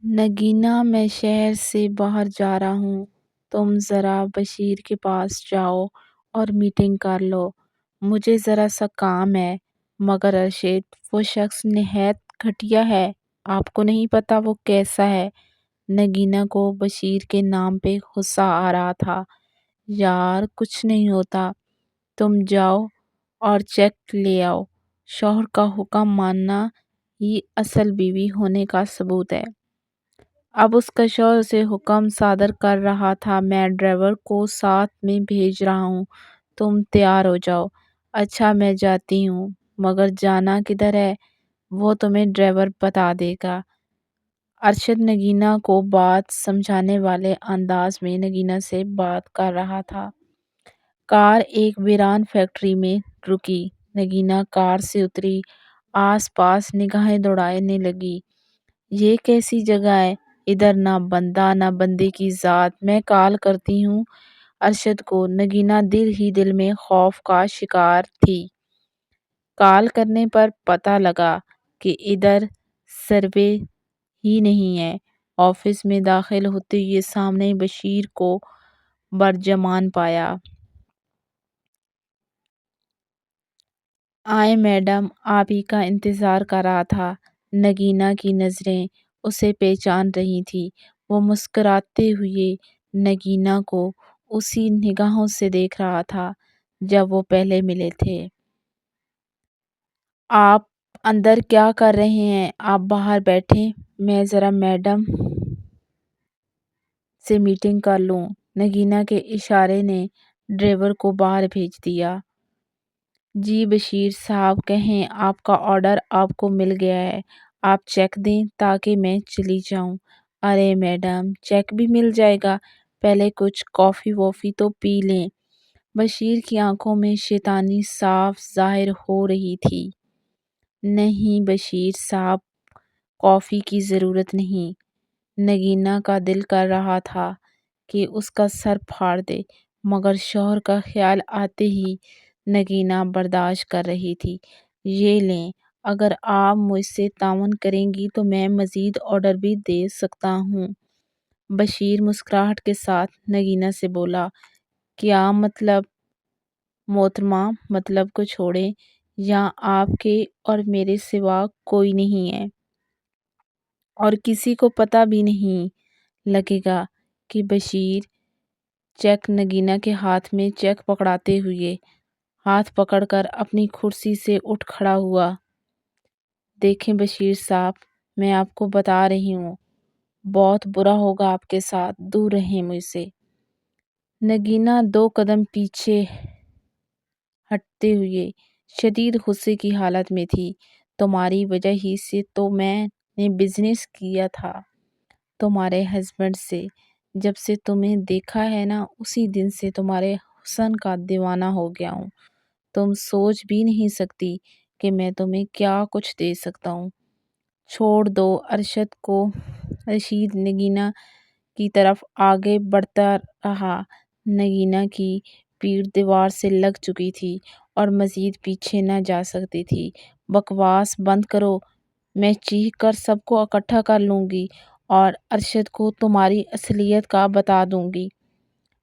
نگینہ میں شہر سے باہر جا رہا ہوں۔ تم ذرا بشیر کے پاس جاؤ اور میٹنگ کر لو۔ مجھے ذرا سا کام ہے۔ مگر ارشد، وہ شخص نہایت گھٹیا ہے۔ آپ کو نہیں پتا وہ کیسا ہے؟ نگینہ کو بشیر کے نام پہ غصہ آ رہا تھا۔ یار کچھ نہیں ہوتا، تم جاؤ اور چیک لے آؤ۔ شوہر کا حکم ماننا ہی اصل بیوی ہونے کا ثبوت ہے۔ اب اس کا شوہر اسے حکم صادر کر رہا تھا۔ میں ڈرائیور کو ساتھ میں بھیج رہا ہوں، تم تیار ہو جاؤ۔ اچھا میں جاتی ہوں، مگر جانا کدھر ہے وہ تمہیں ڈرائیور بتا دے گا۔ ارشد نگینہ کو بات سمجھانے والے انداز میں نگینہ سے بات کر رہا تھا۔ کار ایک ویران فیکٹری میں رکی۔ نگینہ کار سے اتری، آس پاس نگاہیں دوڑانے لگی۔ یہ کیسی جگہ ہے؟ ادھر نہ بندہ نہ بندے کی ذات۔ میں کال کرتی ہوں ارشد کو۔ نگینہ دل ہی دل میں خوف کا شکار تھی۔ کال کرنے پر پتہ لگا کہ ادھر سروے ہی نہیں ہے۔ آفس میں داخل ہوتے ہوئے سامنے بشیر کو برجمان پایا۔ آئیں میڈم، آپ ہی کا انتظار کر رہا تھا۔ نگینہ کی نظریں اسے پہچان رہی تھیں۔ وہ مسکراتے ہوئے نگینہ کو اسی نگاہوں سے دیکھ رہا تھا جب وہ پہلے ملے تھے۔ آپ اندر کیا کر رہے ہیں؟ آپ باہر بیٹھیں، میں ذرا میڈم سے میٹنگ کر لوں۔ نگینہ کے اشارے نے ڈرائیور کو باہر بھیج دیا۔ جی بشیر صاحب، کہیں آپ کا آرڈر آپ کو مل گیا ہے؟ آپ چیک دیں تاکہ میں چلی جاؤں۔ ارے میڈم، چیک بھی مل جائے گا، پہلے کچھ کافی وافی تو پی لیں۔ بشیر کی آنکھوں میں شیطانی صاف ظاہر ہو رہی تھی۔ نہیں بشیر صاحب، کافی کی ضرورت نہیں۔ نگینہ کا دل کر رہا تھا کہ اس کا سر پھاڑ دے، مگر شوہر کا خیال آتے ہی نگینہ برداشت کر رہی تھی۔ یہ لیں، اگر آپ مجھ سے تعاون کریں گی تو میں مزید آرڈر بھی دے سکتا ہوں۔ بشیر مسکراہٹ کے ساتھ نگینہ سے بولا، کیا مطلب؟ محترمہ، مطلب کو چھوڑیں، یہاں آپ کے اور میرے سوا کوئی نہیں ہے، اور کسی کو پتہ بھی نہیں لگے گا کہ بشیر چیک نگینہ کے ہاتھ میں چیک پکڑاتے ہوئے ہاتھ پکڑ کر اپنی کرسی سے اٹھ کھڑا ہوا۔ دیکھیں بشیر صاحب، میں آپ کو بتا رہی ہوں، بہت برا ہوگا آپ کے ساتھ، دور رہیں مجھ سے۔ نگینہ 2 قدم پیچھے ہٹتے ہوئے شدید غصے کی حالت میں تھی۔ تمہاری وجہ ہی سے تو میں نے بزنس کیا تھا تمہارے ہسبینڈ سے۔ جب سے تمہیں دیکھا ہے نا، اسی دن سے تمہارے حسن کا دیوانہ ہو گیا ہوں۔ تم سوچ بھی نہیں سکتی کہ میں تمہیں کیا کچھ دے سکتا ہوں۔ چھوڑ دو ارشد کو۔ رشید نگینہ کی طرف آگے بڑھتا رہا۔ نگینہ کی پیٹھ دیوار سے لگ چکی تھی اور مزید پیچھے نہ جا سکتی تھی۔ بکواس بند کرو، میں چیخ کر سب کو اکٹھا کر لوں گی اور ارشد کو تمہاری اصلیت کا بتا دوں گی۔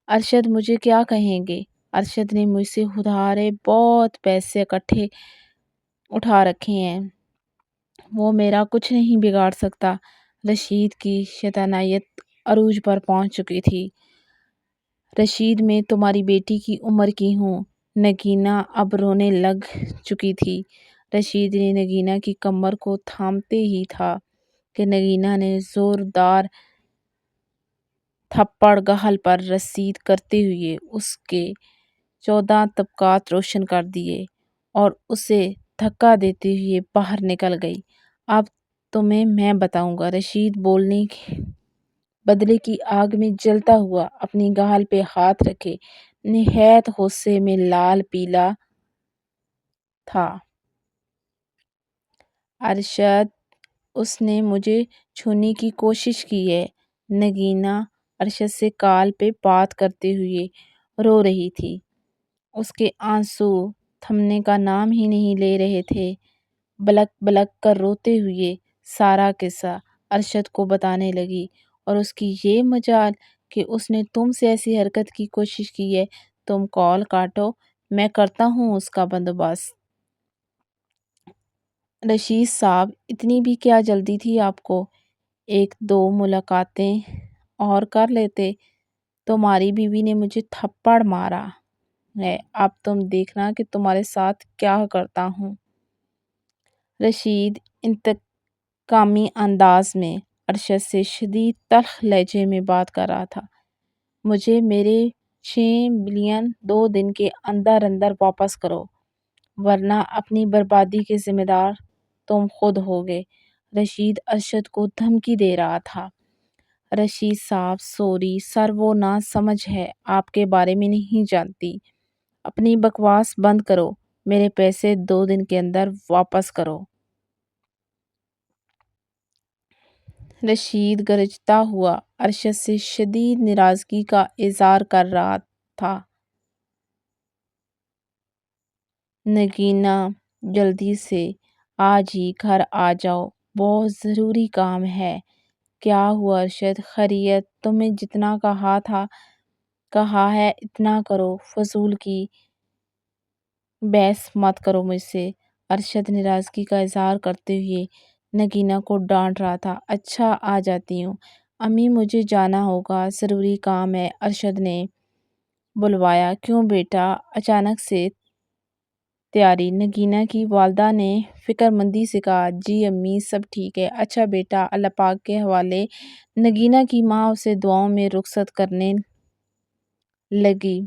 ارشد مجھے کیا کہیں گے؟ ارشد نے مجھ سے ادھارے بہت پیسے اٹھا رکھے ہیں، وہ میرا کچھ نہیں بگاڑ سکتا۔ رشید کی شیطانیت عروج پر پہنچ چکی تھی۔ رشید، میں تمہاری بیٹی کی عمر کی ہوں۔ نگینہ اب رونے لگ چکی تھی۔ رشید نے نگینہ کی کمر کو تھامتے ہی تھا کہ نگینہ نے زوردار تھپڑ گال پر رسید کرتے ہوئے اس کے 14 طبقات روشن کر دیے اور اسے دھکا دیتے ہوئے باہر نکل گئی۔ اب تمہیں میں بتاؤں گا۔ رشید بولنے کے بدلے کی آگ میں جلتا ہوا اپنی گال پہ ہاتھ رکھے نہایت غصے میں لال پیلا تھا۔ ارشد، اس نے مجھے چھونے کی کوشش کی ہے۔ نگینہ ارشد سے کال پہ بات کرتے ہوئے رو رہی تھی۔ اس کے آنسو تھمنے کا نام ہی نہیں لے رہے تھے۔ بلک بلک کر روتے ہوئے سارا قصہ ارشد کو بتانے لگی، اور اس کی یہ مجال کہ اس نے تم سے ایسی حرکت کی کوشش کی ہے، تم کال کاٹو، میں کرتا ہوں اس کا بندوبست۔ رشید صاحب، اتنی بھی کیا جلدی تھی آپ کو؟ ایک دو ملاقاتیں اور کر لیتے۔ تمہاری بیوی نے مجھے تھپڑ مارا ہے، اب تم دیکھنا کہ تمہارے ساتھ کیا کرتا ہوں۔ رشید انتقامی انداز میں ارشد سے شدید تلخ لہجے میں بات کر رہا تھا۔ مجھے میرے 6 ملین 2 دن کے اندر اندر واپس کرو، ورنہ اپنی بربادی کے ذمہ دار تم خود ہوگے۔ رشید ارشد کو دھمکی دے رہا تھا۔ رشید صاحب سوری سر، وہ نہ سمجھ ہے، آپ کے بارے میں نہیں جانتی۔ اپنی بکواس بند کرو، میرے پیسے 2 دن کے اندر واپس کرو۔ رشید گرجتا ہوا ارشد سے شدید ناراضگی کا اظہار کر رہا تھا۔ نگینا، جلدی سے آج ہی گھر آ جاؤ، بہت ضروری کام ہے۔ کیا ہوا ارشد؟ خیریت؟ تمہیں جتنا کہا ہے اتنا کرو، فضول کی بحث مت کرو مجھ سے۔ ارشد ناراضگی کا اظہار کرتے ہوئے نگینا کو ڈانٹ رہا تھا۔ اچھا، آ جاتی ہوں امی، مجھے جانا ہوگا، ضروری کام ہے، ارشد نے بلوایا۔ کیوں بیٹا؟ اچانک سے تیاری؟ نگینا کی والدہ نے فکر مندی سے کہا۔ جی امی، سب ٹھیک ہے۔ اچھا بیٹا، اللہ پاک کے حوالے۔ نگینا کی ماں اسے دعاؤں میں رخصت کرنے لگی۔